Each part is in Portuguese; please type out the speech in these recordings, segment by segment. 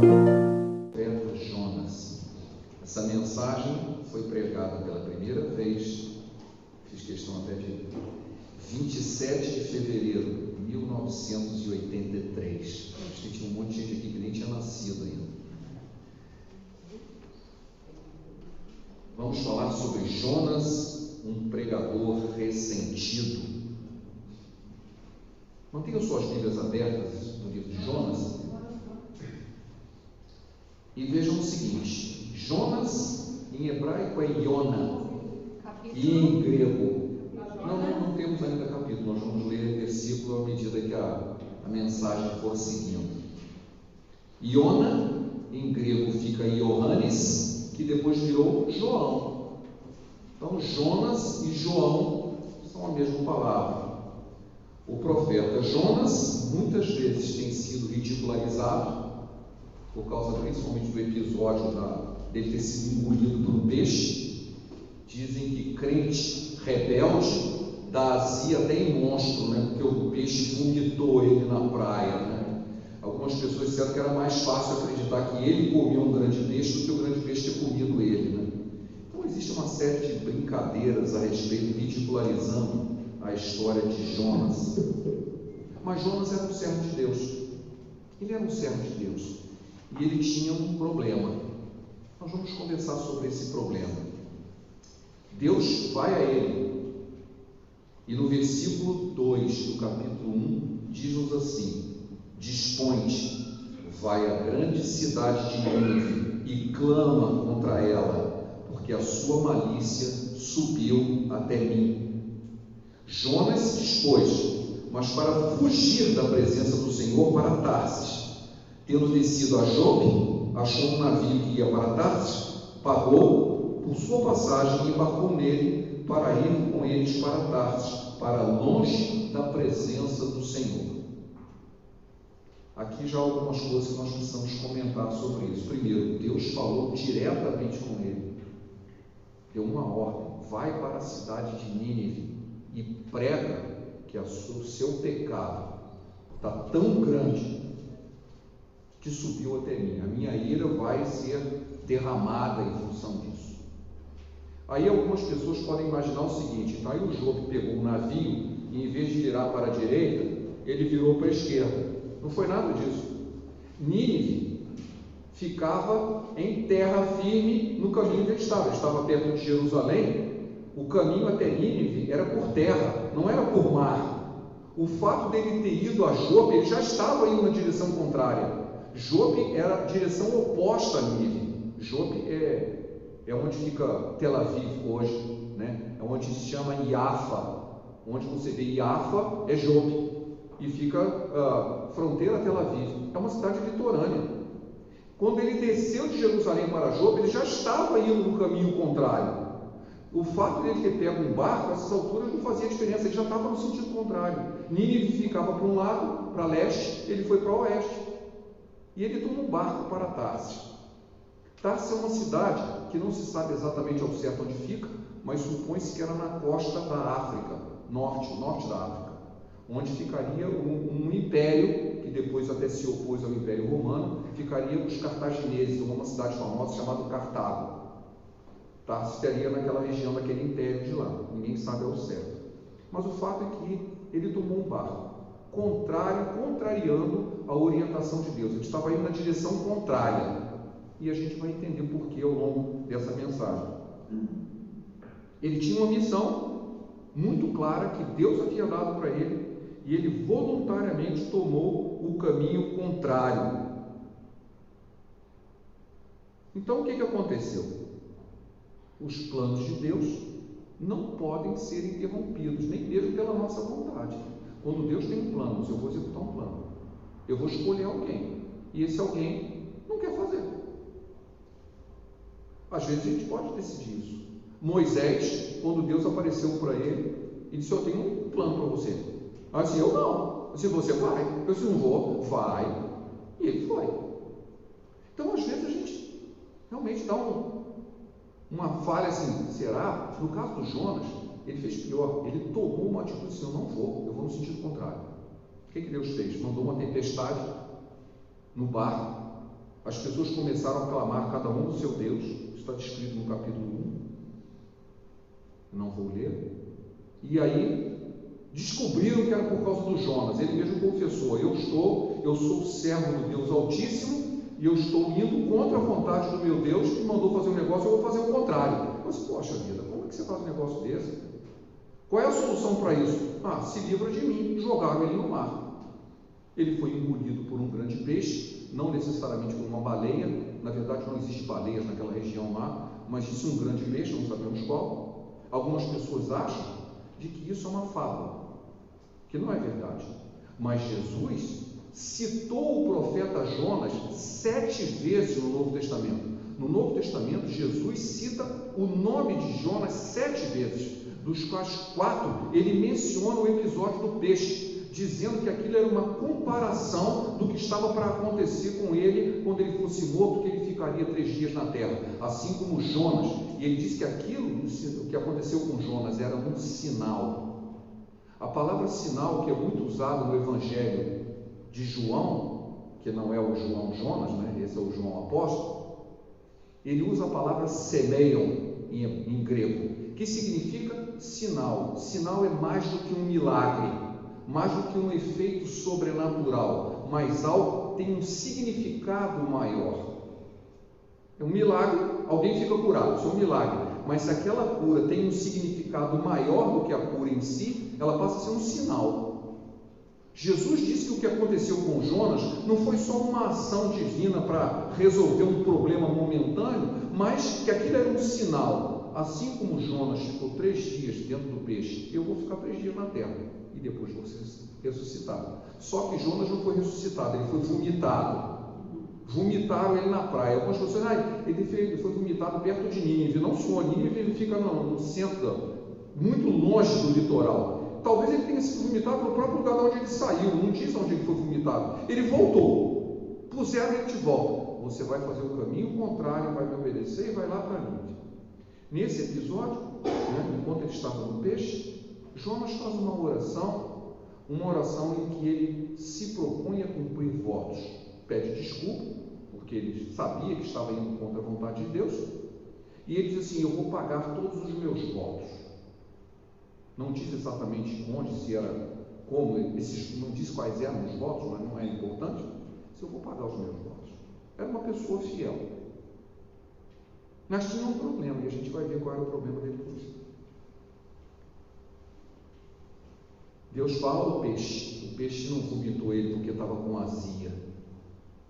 Profeta Jonas. Essa mensagem foi pregada pela primeira vez, fiz questão até de 27 de fevereiro de 1983. Acho que tinha um monte de gente aqui que nem tinha nascido ainda. Vamos falar sobre Jonas, um pregador ressentido. Mantenham suas Bíblias abertas no livro de Jonas e vejam o seguinte: Jonas em hebraico é Iona e em grego não temos ainda capítulo, nós vamos ler versículo à medida que a mensagem for seguindo. Iona em grego fica Iohannes, que depois virou João. Então Jonas e João são a mesma palavra. O profeta Jonas muitas vezes tem sido ridicularizado por causa principalmente do episódio dele ter sido engolido por um peixe. Dizem que crente rebelde dá azia até em monstro, né? Porque o peixe vomitou ele na praia, né? Algumas pessoas disseram que era mais fácil acreditar que ele comeu um grande peixe do que o grande peixe ter comido ele, né? Então existe uma série de brincadeiras a respeito, ridicularizando a história de Jonas. Mas Jonas era um servo de Deus. Ele era um servo de Deus. E ele tinha um problema. Nós vamos conversar sobre esse problema. Deus vai a ele. E no versículo 2 do capítulo 1, diz-nos assim: dispõe-te, vai à grande cidade de Nínive e clama contra ela, porque a sua malícia subiu até mim. Jonas se dispôs, mas para fugir da presença do Senhor, para Tarsis. Tendo descido a Jope, achou um navio que ia para Tarsis, pagou por sua passagem e embarcou nele para ir com eles para Tarsis, para longe da presença do Senhor. Aqui já há algumas coisas que nós precisamos comentar sobre isso. Primeiro, Deus falou diretamente com ele, deu uma ordem: vai para a cidade de Nínive e prega que o seu pecado está tão grande que subiu até mim. A minha ira vai ser derramada em função disso. Aí algumas pessoas podem imaginar o seguinte: então aí o Jobe pegou um navio e em vez de virar para a direita, ele virou para a esquerda. Não foi nada disso. Nínive ficava em terra firme no caminho que ele estava. Ele estava perto de Jerusalém. O caminho até Nínive era por terra, não era por mar. O fato dele ter ido a Jope, ele já estava indo na direção contrária. Jope era a direção oposta a Nínive. Jope é onde fica Tel Aviv hoje, né? É onde se chama Iafa. Onde você vê Iafa é Jope e fica fronteira a Tel Aviv. É uma cidade litorânea. Quando ele desceu de Jerusalém para Jope, ele já estava indo no caminho contrário. O fato de ele ter pego um barco, a essas alturas, não fazia diferença, ele já estava no sentido contrário. Nínive ficava para um lado, para leste, ele foi para o oeste. E ele tomou um barco para Tarsis. Tarsis é uma cidade que não se sabe exatamente ao certo onde fica, mas supõe-se que era na costa da África, norte da África, onde ficaria um império, que depois até se opôs ao Império Romano, ficaria os cartagineses, uma cidade famosa chamada Cartago. Tarsis estaria naquela região daquele império de lá, ninguém sabe ao certo. Mas o fato é que ele tomou um barco, contrariando a orientação de Deus. Ele estava indo na direção contrária. E a gente vai entender por que ao longo dessa mensagem. Ele tinha uma missão muito clara que Deus havia dado para ele, e ele voluntariamente tomou o caminho contrário. Então o que aconteceu? Os planos de Deus não podem ser interrompidos, nem mesmo pela nossa vontade. Quando Deus tem um plano, eu vou executar um plano, eu vou escolher alguém, e esse alguém não quer fazer. Às vezes a gente pode decidir isso. Moisés, quando Deus apareceu para ele, ele disse: eu tenho um plano para você. Assim, eu não. Se você vai, eu se não vou, vai. E ele foi. Então às vezes a gente realmente dá uma falha assim. Será? No caso do Jonas, ele fez pior. Ele tomou uma atitude assim: eu não vou, eu vou no sentido contrário. O que Deus fez? Mandou uma tempestade no barco. as pessoas começaram a clamar cada um do seu Deus, está descrito no capítulo 1, não vou ler, e aí descobriram que era por causa do Jonas. Ele mesmo confessou: eu sou servo do Deus Altíssimo, e eu estou indo contra a vontade do meu Deus, que mandou fazer um negócio, eu vou fazer o contrário. Mas, poxa vida, como é que você faz um negócio desse? Qual é a solução para isso? Se livra de mim. Jogaram ele no mar. Ele foi engolido por um grande peixe, não necessariamente por uma baleia. Na verdade, não existe baleias naquela região lá, mas disse um grande peixe, não sabemos qual. Algumas pessoas acham de que isso é uma fábula, que não é verdade. Mas Jesus citou o profeta Jonas 7 vezes no Novo Testamento. No Novo Testamento, Jesus cita o nome de Jonas 7 vezes, dos quais 4 ele menciona o episódio do peixe, dizendo que aquilo era uma comparação do que estava para acontecer com ele quando ele fosse morto, que ele ficaria 3 dias na terra, assim como Jonas. E ele diz que aquilo que aconteceu com Jonas era um sinal. A palavra sinal, que é muito usada no Evangelho de João, que não é o João Jonas, né? Esse é o João Apóstolo, ele usa a palavra semeion em grego, que significa sinal. Sinal é mais do que um milagre, mais do que um efeito sobrenatural, mas algo tem um significado maior. É um milagre, alguém fica curado, isso é um milagre, mas se aquela cura tem um significado maior do que a cura em si, ela passa a ser um sinal. Jesus disse que o que aconteceu com Jonas não foi só uma ação divina para resolver um problema momentâneo, mas que aquilo era um sinal. Assim como Jonas ficou 3 dias dentro do peixe, eu vou ficar 3 dias na terra e depois vou ser ressuscitado. Só que Jonas não foi ressuscitado, ele foi vomitado. Vomitaram ele na praia. Algumas pessoas ele foi vomitado perto de Nínive. Não só, Nínive ele fica no centro, muito longe do litoral. Talvez ele tenha sido vomitado no próprio lugar de onde ele saiu, não diz onde ele foi vomitado. Ele voltou, puseram ele de volta. Você vai fazer o caminho contrário, vai me obedecer e vai lá para Nínive. Nesse episódio, enquanto ele estava no peixe, Jonas faz uma oração em que ele se propõe a cumprir votos. Pede desculpa, porque ele sabia que estava indo contra a vontade de Deus, e ele diz assim: eu vou pagar todos os meus votos. Não diz exatamente onde, se era, como, não diz quais eram os votos, mas não é importante. Se eu vou pagar os meus votos. Era uma pessoa fiel. Mas tinha um problema, e a gente vai ver qual era o problema dele com isso. Deus fala ao peixe. O peixe não vomitou ele porque estava com azia.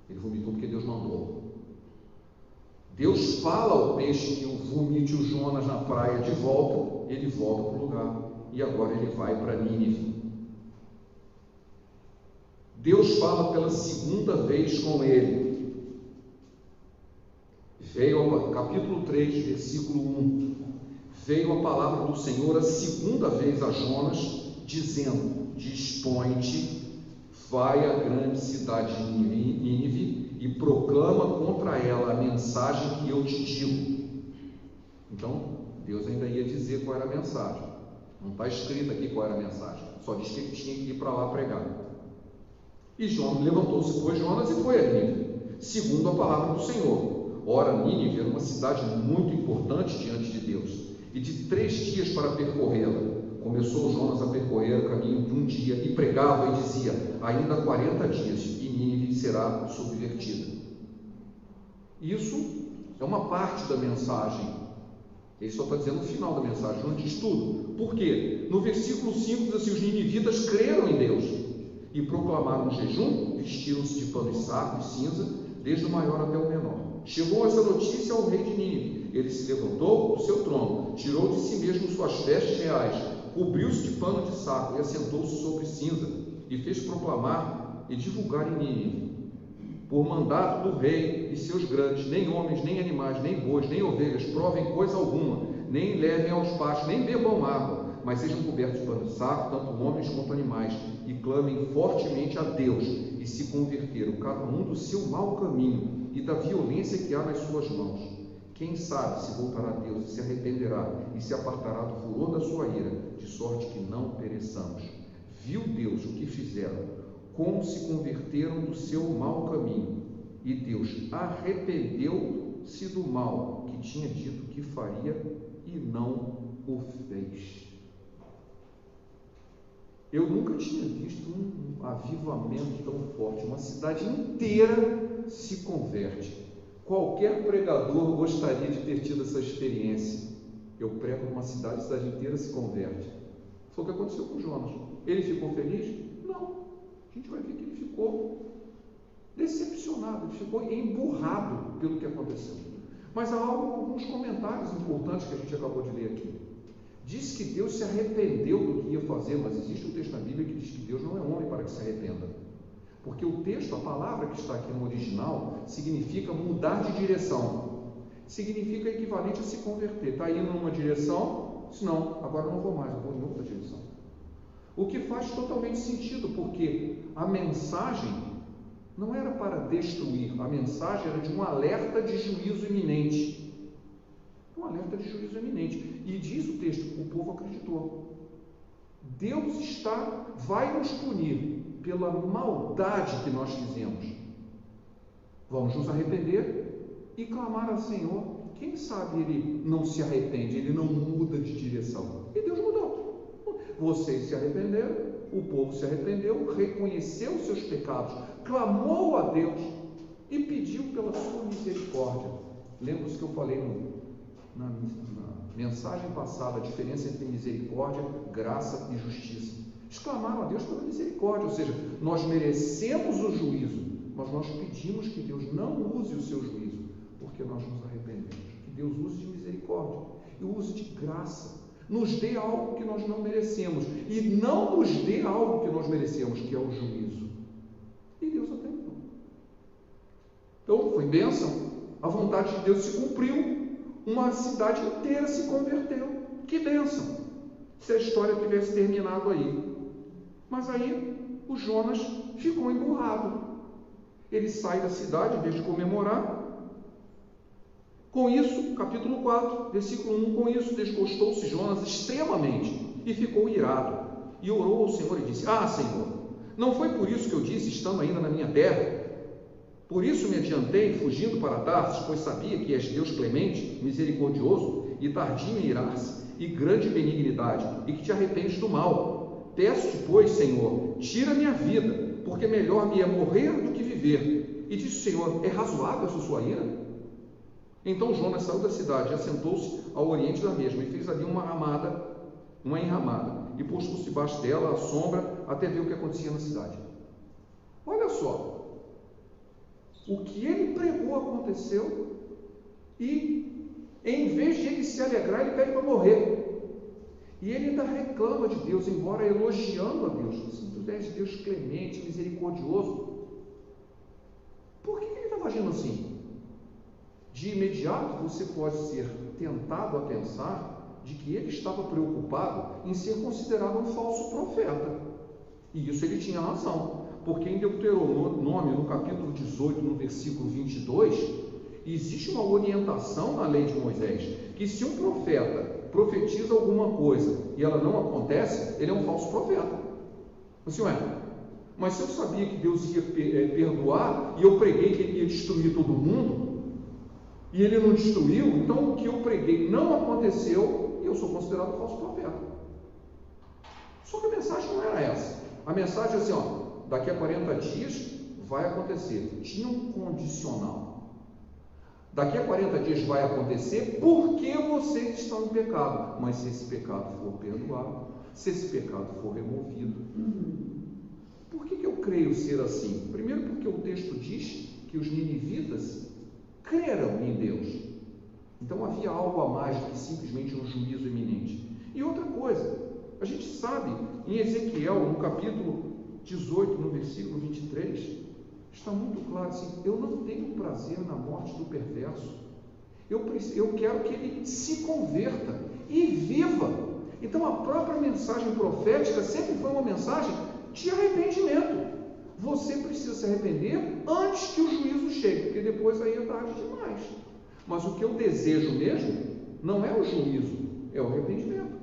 Ele vomitou porque Deus mandou. Deus fala ao peixe que vomite o Jonas na praia de volta. Ele volta para o lugar. E agora ele vai para Nínive. Deus fala pela segunda vez com ele. Veio, capítulo 3, versículo 1. Veio a palavra do Senhor a segunda vez a Jonas, dizendo: dispõe-te, vai à grande cidade de Nínive e proclama contra ela a mensagem que eu te digo. Então, Deus ainda ia dizer qual era a mensagem. Não está escrito aqui qual era a mensagem, só diz que ele tinha que ir para lá pregar. E Jonas levantou-se, pois, Jonas, e foi a Nínive, segundo a palavra do Senhor. Ora, Nínive era uma cidade muito importante diante de Deus, e de 3 dias para percorrê-la. Começou Jonas a percorrer o caminho de um dia, e pregava e dizia: ainda 40 dias, e Nínive será subvertida. Isso é uma parte da mensagem. Ele só está dizendo o final da mensagem, não diz tudo. Por quê? No versículo 5 diz assim: os ninivitas creram em Deus e proclamaram um jejum, vestiram-se de pano e saco e cinza, desde o maior até o menor. Chegou essa notícia ao rei de Nínive. Ele se levantou do seu trono, tirou de si mesmo suas vestes reais, cobriu-se de pano de saco e assentou-se sobre cinza, e fez proclamar e divulgar em Nínive, por mandato do rei e seus grandes: nem homens, nem animais, nem bois, nem ovelhas provem coisa alguma, nem levem aos pastos, nem bebam água, mas sejam cobertos de pano de saco, tanto homens quanto animais, e clamem fortemente a Deus, e se converteram cada um do seu mau caminho e da violência que há nas suas mãos. Quem sabe se voltará a Deus e se arrependerá e se apartará do furor da sua ira, de sorte que não pereçamos. Viu Deus o que fizeram, como se converteram do seu mau caminho. e Deus arrependeu-se do mal que tinha dito que faria e não o fez. Eu nunca tinha visto um avivamento tão forte. Uma cidade inteira se converte. Qualquer pregador gostaria de ter tido essa experiência. Eu prego numa cidade, a cidade inteira se converte. Foi o que aconteceu com Jonas. Ele ficou feliz? Não. A gente vai ver que ele ficou decepcionado, ele ficou emburrado pelo que aconteceu. Mas há alguns comentários importantes que a gente acabou de ler aqui. Diz que Deus se arrependeu do que ia fazer, mas existe um texto na Bíblia que diz que Deus não é homem para que se arrependa. Porque o texto, a palavra que está aqui no original, significa mudar de direção. Significa equivalente a se converter. Está indo numa direção, diz, não, agora não vou mais, eu vou em outra direção. O que faz totalmente sentido, porque a mensagem não era para destruir, a mensagem era de um alerta de juízo iminente. Um alerta de juízo iminente. E diz o texto, o povo acreditou. Deus vai nos punir pela maldade que nós fizemos. Vamos nos arrepender e clamar ao Senhor. Quem sabe ele não se arrepende, ele não muda de direção. E Deus mudou. Vocês se arrependeram, o povo se arrependeu, reconheceu os seus pecados, clamou a Deus e pediu pela sua misericórdia. Lembra-se que eu falei na mensagem passada, a diferença entre misericórdia, graça e justiça. Exclamaram a Deus pela misericórdia, ou seja, nós merecemos o juízo, mas nós pedimos que Deus não use o seu juízo, porque nós nos arrependemos. Que Deus use de misericórdia e use de graça, nos dê algo que nós não merecemos e não nos dê algo que nós merecemos, que é o juízo. E Deus atendeu. Então, foi bênção, a vontade de Deus se cumpriu. Uma cidade inteira se converteu. Que bênção! Se a história tivesse terminado aí. Mas aí o Jonas ficou emburrado. Ele sai da cidade em vez de comemorar. Com isso, capítulo 4, versículo 1, com isso desgostou-se Jonas extremamente e ficou irado. E orou ao Senhor e disse: Ah, Senhor, não foi por isso que eu disse, estando ainda na minha terra? Por isso me adiantei, fugindo para Tarsis, pois sabia que és Deus clemente, misericordioso e tardio em irar-se, e grande benignidade, e que te arrependes do mal. Peço-te, pois, Senhor, tira minha vida, porque melhor me é morrer do que viver. E disse o Senhor: É razoável essa sua ira? Então Jonas saiu da cidade e assentou-se ao oriente da mesma, e fez ali uma enramada, e postou-se debaixo dela à sombra, até ver o que acontecia na cidade. Olha só. O que ele pregou aconteceu e, em vez de ele se alegrar, ele pede para morrer. E ele ainda reclama de Deus, embora elogiando a Deus. Tu és Deus clemente, misericordioso. Por que ele estava agindo assim? De imediato você pode ser tentado a pensar de que ele estava preocupado em ser considerado um falso profeta. E isso ele tinha razão. Porque em Deuteronômio, no capítulo 18, no versículo 22, existe uma orientação na lei de Moisés, que se um profeta profetiza alguma coisa e ela não acontece, ele é um falso profeta. Assim, mas se eu sabia que Deus ia perdoar, e eu preguei que ele ia destruir todo mundo, e ele não destruiu, então o que eu preguei não aconteceu, e eu sou considerado falso profeta. Só que a mensagem não era essa. A mensagem é assim, daqui a 40 dias vai acontecer. Tinha um condicional. Daqui a 40 dias vai acontecer porque vocês estão em pecado. Mas se esse pecado for perdoado, se esse pecado for removido. Por que eu creio ser assim? Primeiro porque o texto diz que os ninivitas creram em Deus. Então havia algo a mais do que simplesmente um juízo iminente. E outra coisa, a gente sabe em Ezequiel, no capítulo 18, no versículo 23, está muito claro assim: eu não tenho prazer na morte do perverso, eu quero que ele se converta e viva. Então a própria mensagem profética sempre foi uma mensagem de arrependimento. Você precisa se arrepender antes que o juízo chegue, porque depois aí é tarde demais. Mas o que eu desejo mesmo não é o juízo, é o arrependimento.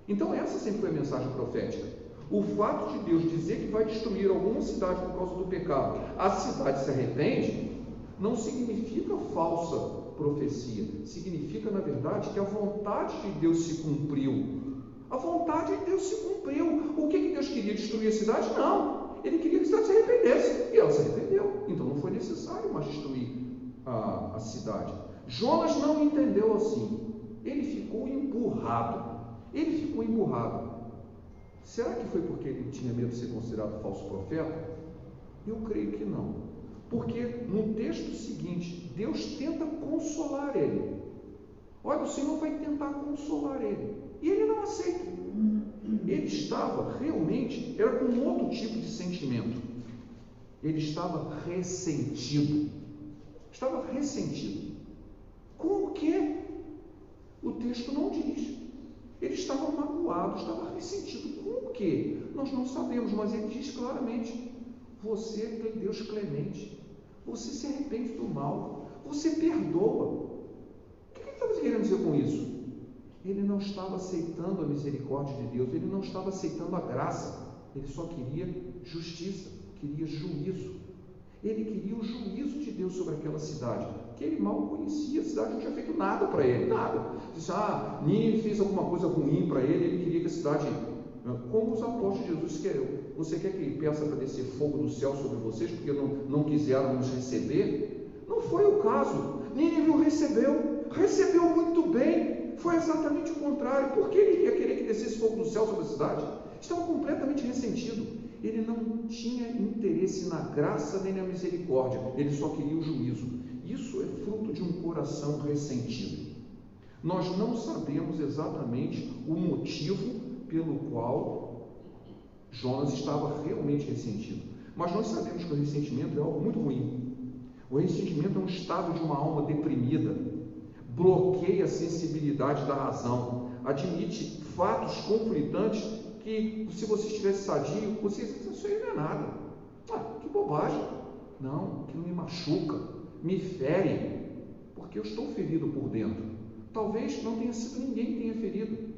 Então essa sempre foi a mensagem profética. O fato de Deus dizer que vai destruir alguma cidade por causa do pecado, a cidade se arrepende, não significa falsa profecia. Significa, na verdade, que a vontade de Deus se cumpriu. A vontade de Deus se cumpriu. O que Deus queria? Destruir a cidade? Não. Ele queria que a cidade se arrependesse. E ela se arrependeu. Então não foi necessário mais destruir a cidade. Jonas não entendeu assim. Ele ficou emburrado. Será que foi porque ele tinha medo de ser considerado falso profeta? Eu creio que não. Porque no texto seguinte, Deus tenta consolar ele. Olha, o Senhor vai tentar consolar ele. E ele não aceita. Ele estava realmente, era com outro tipo de sentimento. Ele estava ressentido. Com o quê? O texto não diz. Ele estava magoado, estava ressentido. Com o quê? Nós não sabemos, mas ele diz claramente: você é Deus clemente, você se arrepende do mal, você perdoa. O que ele estava querendo dizer com isso? Ele não estava aceitando a misericórdia de Deus, ele não estava aceitando a graça, ele só queria justiça, queria juízo. Ele queria o juízo de Deus sobre aquela cidade, que ele mal conhecia. A cidade não tinha feito nada para ele, nada. Disse, Nínive fez alguma coisa ruim para ele, ele queria que a cidade, como os apóstolos de Jesus queriam. Você quer que peça para descer fogo do céu sobre vocês, porque não quiseram nos receber? Não foi o caso. Nínive o recebeu muito bem. Foi exatamente o contrário. Por que ele ia querer que descesse fogo do céu sobre a cidade? Estava completamente ressentido. Ele não tinha interesse na graça nem na misericórdia, ele só queria o juízo. Isso é fruto de um coração ressentido. Nós não sabemos exatamente o motivo pelo qual Jonas estava realmente ressentido, mas nós sabemos que o ressentimento é algo muito ruim. O ressentimento é um estado de uma alma deprimida, bloqueia a sensibilidade da razão, admite fatos conflitantes que, se você estivesse sadio, você diz, isso aí não é nada. Que bobagem. Não, aquilo me machuca, me fere, porque eu estou ferido por dentro. Talvez não tenha sido ninguém que tenha ferido.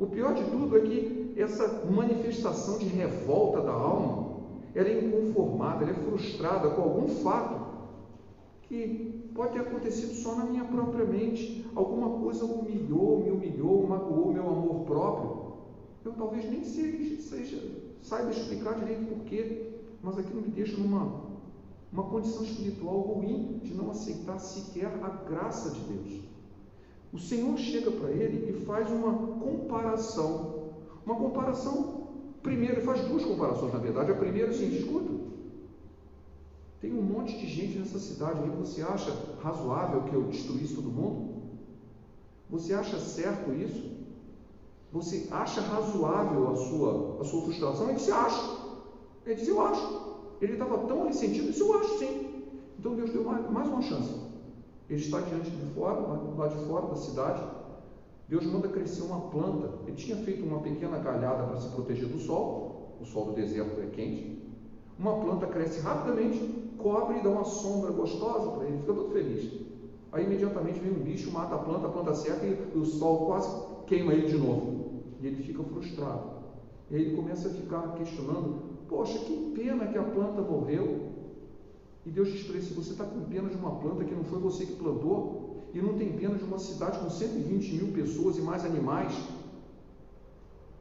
O pior de tudo é que essa manifestação de revolta da alma, ela é inconformada, ela é frustrada com algum fato que pode ter acontecido só na minha própria mente. Alguma coisa me humilhou, magoou meu amor próprio. Eu talvez nem saiba explicar direito porquê, mas aquilo me deixa numa condição espiritual ruim de não aceitar sequer a graça de Deus. O Senhor chega para ele e faz uma comparação. Primeiro, ele faz duas comparações, na verdade. A primeira é o seguinte: escuta, tem um monte de gente nessa cidade aí, você acha razoável que eu destruísse todo mundo? Você acha certo isso? Você acha razoável a sua frustração? Ele disse, acho. Ele disse, eu acho. Ele estava tão ressentido, ele disse, eu acho sim. Então Deus deu mais uma chance. Ele está diante de fora, lá de fora da cidade. Deus manda crescer uma planta. Ele tinha feito uma pequena galhada para se proteger do sol. O sol do deserto é quente. Uma planta cresce rapidamente, cobre e dá uma sombra gostosa para ele. Fica todo feliz. Aí imediatamente vem um bicho, mata a planta seca e o sol quase queima ele de novo. E ele fica frustrado. E aí ele começa a ficar questionando, poxa, que pena que a planta morreu. E Deus diz para ele, você está com pena de uma planta que não foi você que plantou, e não tem pena de uma cidade com 120 mil pessoas e mais animais.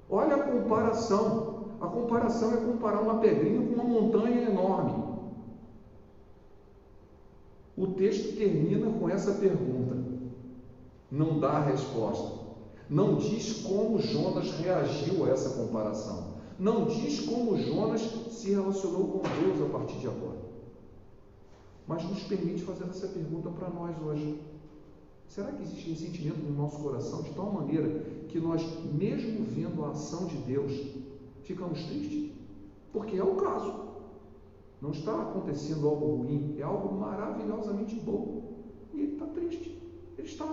Olha a comparação. A comparação é comparar uma pedrinha com uma montanha enorme. O texto termina com essa pergunta. Não dá a resposta. Não diz como Jonas reagiu a essa comparação. Não diz como Jonas se relacionou com Deus a partir de agora. Mas nos permite fazer essa pergunta para nós hoje. Será que existe ressentimento no nosso coração de tal maneira que nós, mesmo vendo a ação de Deus, ficamos tristes? Porque é o caso. Não está acontecendo algo ruim, é algo maravilhosamente bom. E ele está triste. Ele está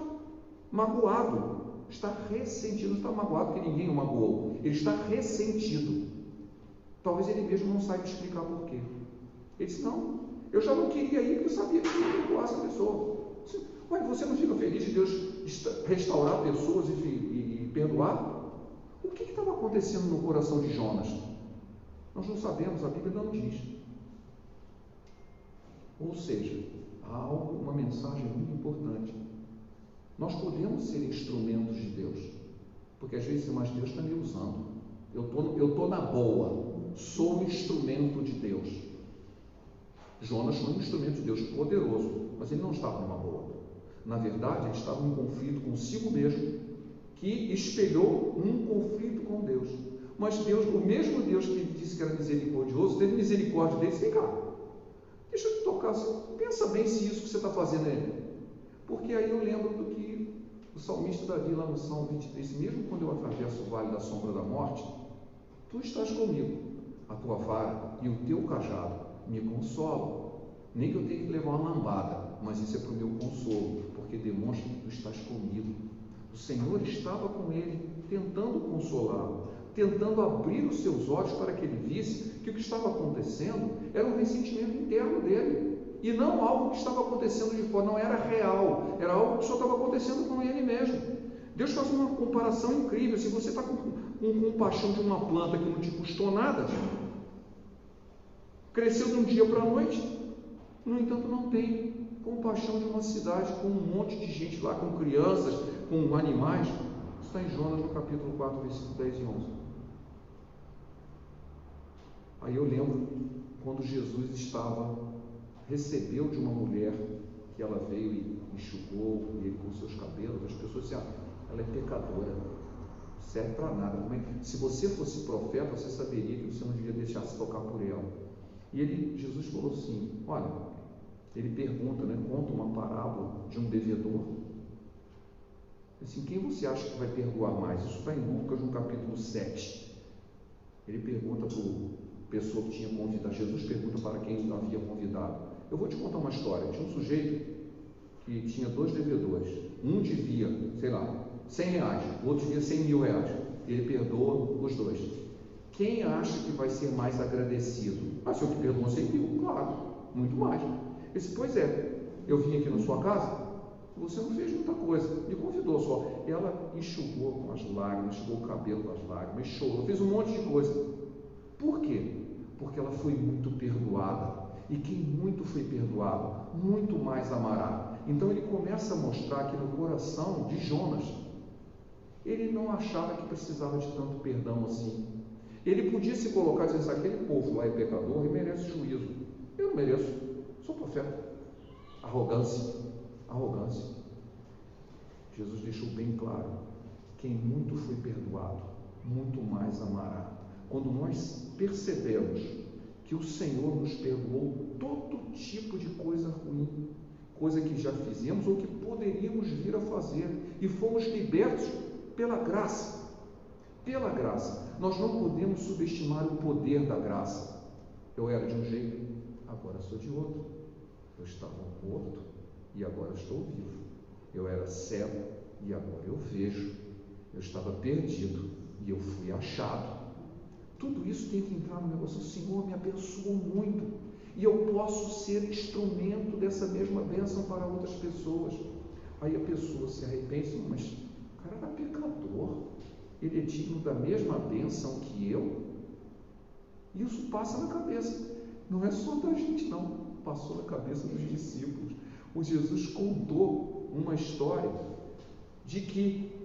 magoado. Está ressentido, não está magoado porque ninguém o magoou. Ele está ressentido. Talvez ele mesmo não saiba explicar porquê. Ele disse, não, eu já não queria ir porque eu sabia que ia perdoar essa pessoa. Ué, você não fica feliz de Deus restaurar pessoas e perdoar? que estava acontecendo no coração de Jonas? Nós não sabemos, a Bíblia não diz. Ou seja, há uma mensagem muito importante. Nós podemos ser instrumentos de Deus, porque às vezes, mas Deus está me usando. Eu estou na boa, sou um instrumento de Deus. Jonas foi um instrumento de Deus poderoso, mas ele não estava numa boa. Na verdade, ele estava em conflito consigo mesmo, que espelhou um conflito com Deus. Mas Deus, o mesmo Deus que ele disse que era misericordioso, teve misericórdia dele. Vem cá, deixa eu te tocar, pensa bem se isso que você está fazendo é. Porque aí eu lembro do que o salmista Davi, lá no Salmo 23, mesmo quando eu atravesso o vale da sombra da morte, tu estás comigo, a tua vara e o teu cajado me consolam. Nem que eu tenha que levar uma lambada, mas isso é para o meu consolo, porque demonstra que tu estás comigo. O Senhor estava com ele, tentando consolá-lo, tentando abrir os seus olhos para que ele visse que o que estava acontecendo era um ressentimento interno dele, e não algo que estava acontecendo de fora, não era real, era algo que só estava acontecendo com ele mesmo. Deus faz uma comparação incrível. Se você está com compaixão de uma planta que não te custou nada, cresceu de um dia para a noite, no entanto não tem compaixão de uma cidade com um monte de gente lá, com crianças, com animais. Isso está em Jonas no capítulo 4, versículos 10 e 11. Aí eu lembro quando Jesus recebeu de uma mulher, que ela veio e enxugou ele com seus cabelos. As pessoas disseram, ela é pecadora, não serve para nada. Se você fosse profeta, você saberia que você não devia deixar se tocar por ela. E Jesus falou assim, olha, ele pergunta, conta uma parábola de um devedor. Assim, quem você acha que vai perdoar mais? Isso está em Lucas, no capítulo 7. Ele pergunta para a pessoa que tinha convidado. Jesus pergunta para quem havia convidado. Eu vou te contar uma história. Tinha um sujeito que tinha 2 devedores. Um devia, sei lá, 100 reais, o outro devia 100 mil reais. Ele perdoa os 2. Quem acha que vai ser mais agradecido? Se eu que perdoou 100 mil, claro, muito mais. Ele disse, pois é, eu vim aqui na sua casa, você não fez muita coisa, me convidou só. Ela enxugou com as lágrimas, enxugou o cabelo com as lágrimas, chorou, fez um monte de coisa. Por quê? Porque ela foi muito perdoada. E quem muito foi perdoado, muito mais amará. Então ele começa a mostrar que no coração de Jonas, ele não achava que precisava de tanto perdão assim. Ele podia se colocar e dizer, aquele povo lá é pecador e merece juízo. Eu não mereço, sou profeta. Arrogância. Jesus deixou bem claro, quem muito foi perdoado, muito mais amará. Quando nós percebemos que o Senhor nos perdoou todo tipo de coisa ruim, coisa que já fizemos ou que poderíamos vir a fazer, e fomos libertos pela graça. Pela graça. Nós não podemos subestimar o poder da graça. Eu era de um jeito, agora sou de outro. Eu estava morto e agora estou vivo. Eu era cego e agora eu vejo. Eu estava perdido e eu fui achado. Tudo isso tem que entrar no negócio. O Senhor me abençoou muito e eu posso ser instrumento dessa mesma bênção para outras pessoas. Aí a pessoa se arrepende, mas o cara era pecador, ele é digno da mesma bênção que eu. Isso passa na cabeça, não é só da gente não, passou na cabeça dos discípulos. O Jesus contou uma história de que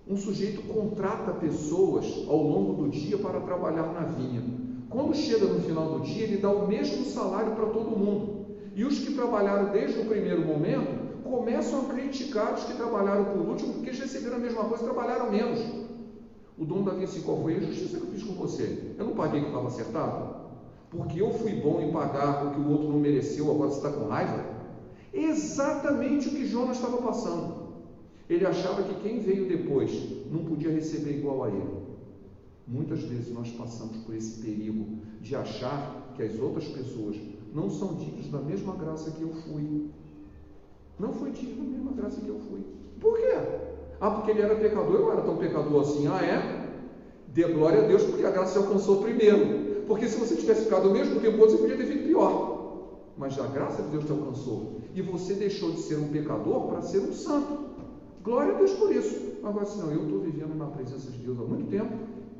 um sujeito contrata pessoas ao longo do dia para trabalhar na vinha. Quando chega no final do dia, ele dá o mesmo salário para todo mundo. E os que trabalharam desde o primeiro momento começam a criticar os que trabalharam por último, porque eles receberam a mesma coisa e trabalharam menos. O dono da vinha disse, qual foi a justiça que eu fiz com você? Eu não paguei o que estava acertado? Porque eu fui bom em pagar o que o outro não mereceu, agora você está com raiva? Exatamente o que Jonas estava passando. Ele achava que quem veio depois não podia receber igual a ele. Muitas vezes nós passamos por esse perigo de achar que as outras pessoas não são dignas da mesma graça que eu fui. Não foi digno da mesma graça que eu fui. Por quê? Porque ele era pecador, eu não era tão pecador assim. Dê glória a Deus, porque a graça se alcançou primeiro. Porque se você tivesse ficado ao mesmo tempo, você podia ter feito pior. Mas a graça de Deus te alcançou. E você deixou de ser um pecador para ser um santo. Glória a Deus por isso. Agora, se não, eu estou vivendo na presença de Deus há muito tempo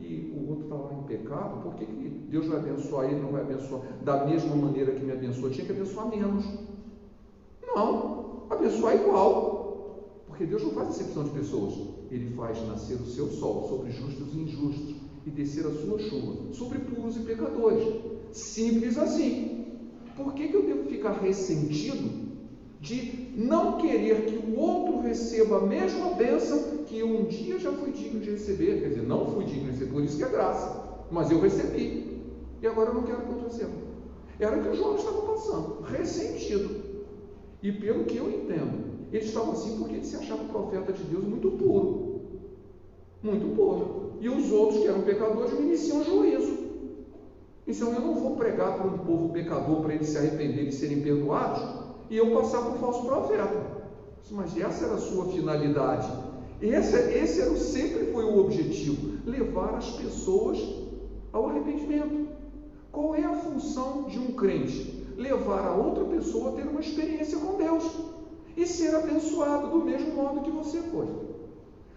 e o outro está lá em pecado, por que Deus vai abençoar ele, não vai abençoar da mesma maneira que me abençoou? Tinha que abençoar menos. Não, abençoar igual, porque Deus não faz acepção de pessoas. Ele faz nascer o seu sol sobre justos e injustos e descer a sua chuva sobre puros e pecadores. Simples assim. Por que eu devo ficar ressentido de não querer que o outro receba a mesma bênção que eu um dia já fui digno de receber? Quer dizer, não fui digno de receber, por isso que é graça, mas eu recebi, e agora eu não quero que outro receba. Era o que o João estava passando, ressentido. E pelo que eu entendo, ele estava assim porque ele se achava profeta de Deus muito puro, e os outros que eram pecadores me iniciam juízo. Então eu não vou pregar para um povo pecador para eles se arrependerem e serem perdoados e eu passar por falso profeta. Mas essa era a sua finalidade. Esse sempre foi o objetivo: levar as pessoas ao arrependimento. Qual é a função de um crente? Levar a outra pessoa a ter uma experiência com Deus e ser abençoado do mesmo modo que você foi.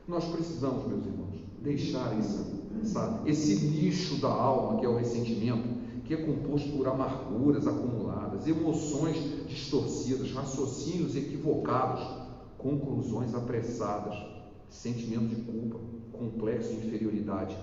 Nós precisamos, meus irmãos, deixar esse lixo da alma, que é o ressentimento, que é composto por amarguras acumuladas, emoções distorcidas, raciocínios equivocados, conclusões apressadas, sentimento de culpa, complexo de inferioridade,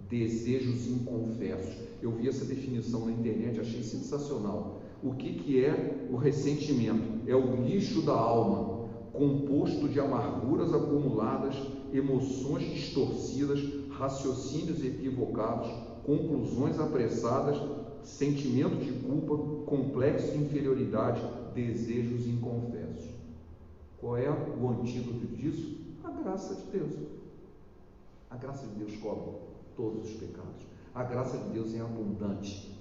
desejos inconfessos. Eu vi essa definição na internet, achei sensacional. O que é o ressentimento? É o lixo da alma, composto de amarguras acumuladas, emoções distorcidas, raciocínios equivocados, conclusões apressadas, sentimento de culpa, complexo de inferioridade, desejos inconfessos. Qual é o antídoto disso? A graça de Deus. A graça de Deus cobre todos os pecados. A graça de Deus é abundante.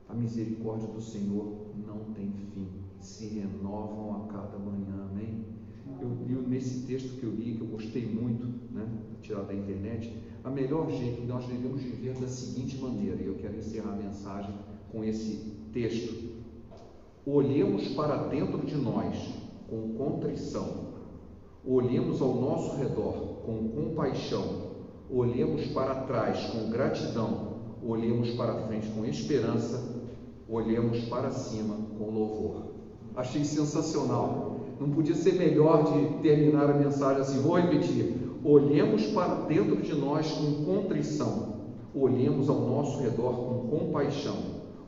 A misericórdia do Senhor não tem fim, se renovam a cada manhã, amém? Nesse texto que eu li, que eu gostei muito, tirar da internet, a melhor jeito que nós devemos viver da seguinte maneira, e eu quero encerrar a mensagem com esse texto: olhemos para dentro de nós com contrição, olhemos ao nosso redor com compaixão, olhemos para trás com gratidão, olhemos para frente com esperança, olhemos para cima com louvor. Achei sensacional. Não podia ser melhor de terminar a mensagem assim. Vou repetir: olhemos para dentro de nós com contrição, olhemos ao nosso redor com compaixão,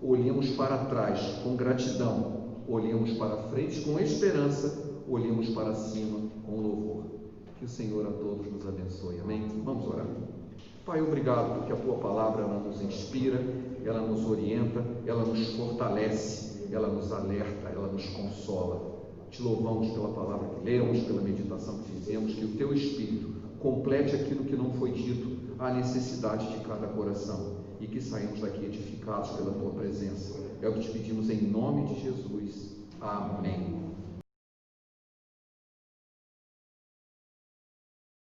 olhemos para trás com gratidão, olhemos para frente com esperança, olhemos para cima com louvor. Que o Senhor a todos nos abençoe, amém? Vamos orar. Pai, obrigado porque a Tua palavra ela nos inspira, ela nos orienta, ela nos fortalece, ela nos alerta, ela nos consola. Te louvamos pela palavra que lemos, pela meditação que fizemos, que o Teu Espírito complete aquilo que não foi dito, a necessidade de cada coração, e que saímos daqui edificados pela Tua presença. É o que te pedimos em nome de Jesus. Amém.